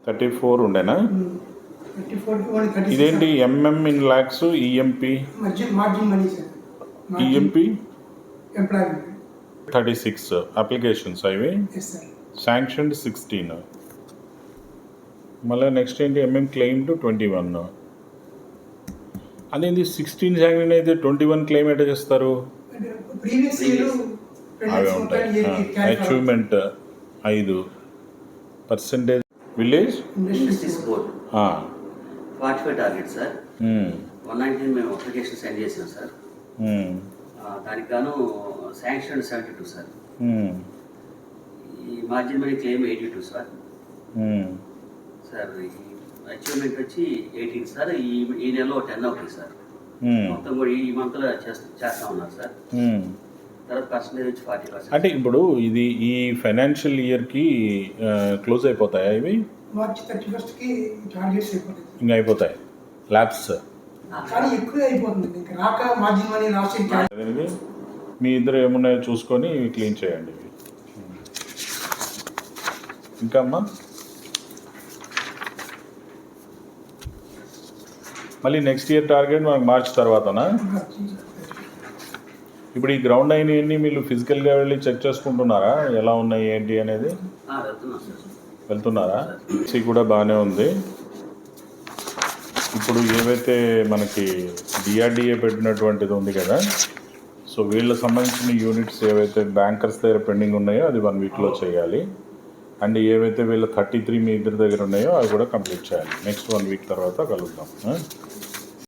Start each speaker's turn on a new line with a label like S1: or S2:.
S1: 34 ఉండేనా?
S2: 34
S1: ఇదేంటి MM in lakhs, EMP
S2: margin money sir.
S1: EMP
S2: employment
S1: 36 applications అవి
S2: ఎస్ సార్.
S1: శాంక్షన్డ్ 16. మళ్ళీ నెక్స్ట్ ఏంటి ఎంఎం క్లెయిమ్డ్ 21. అదేంటి 16 శాంక్షన్ అయితే 21 క్లెయిమ్ ఎట్లా చేస్తారు?
S2: ప్రీవియస్ ఇయర్
S1: అవి ఉంటాయి. Achievement 5%. Village
S3: industries board 45 target sir. 119 మేము అప్లికేషన్ సెండ్ చేసాం సార్. దానికి గాను శాంక్షన్ 72 సార్. ఈ margin money claim 82 sir. Sir achievement వచ్చి 18 సార్. ఈ నెలలో 10 అవుతుంది సార్. మొత్తం కూడా ఈ మంత్లో చేస్తా ఉన్నారు సార్. తర్వాత పర్సెంటేజ్ వచ్చి 40%.
S1: అంటే ఇప్పుడు ఇది ఈ ఫైనాన్షియల్ ఇయర్కి క్లోజ్ అయిపోతాయా ఇవి?
S2: మార్చ్ 31కి టార్గెట్స్ అయిపోతాయి.
S1: ఇంకా అయిపోతాయి ల్యాబ్స్.
S2: కానీ ఎక్కువ అయిపోతుంది ఇంకా రాక మార్జిన్ మనీ లాస్ట్
S1: అనేది మీ ఇద్దరు ఏమున్నాయో చూసుకొని క్లీన్ చేయండి ఇవి. ఇంకా అమ్మా మళ్ళీ నెక్స్ట్ ఇయర్ టార్గెట్ మనకు మార్చ్ తర్వాతనా? ఇప్పుడు ఈ గ్రౌండ్ అయినవన్నీ మీరు ఫిజికల్గా వెళ్ళి చెక్ చేసుకుంటున్నారా ఎలా ఉన్నాయి ఏంటి అనేది? వెళ్తున్నారా? సి కూడా బాగానే ఉంది. ఇప్పుడు ఏవైతే మనకి డిఆర్డిఏ పెట్టినటువంటిది ఉంది కదా, సో వీళ్ళకి సంబంధించిన యూనిట్స్ ఏవైతే బ్యాంకర్స్ దగ్గర పెండింగ్ ఉన్నాయో అది 1 వీక్లో చేయాలి. అండ్ ఏవైతే వీళ్ళ 33 మీ ఇద్దరి దగ్గర ఉన్నాయో అవి కూడా కంప్లీట్ చేయాలి. నెక్స్ట్ 1 వీక్ తర్వాత కలుద్దాం.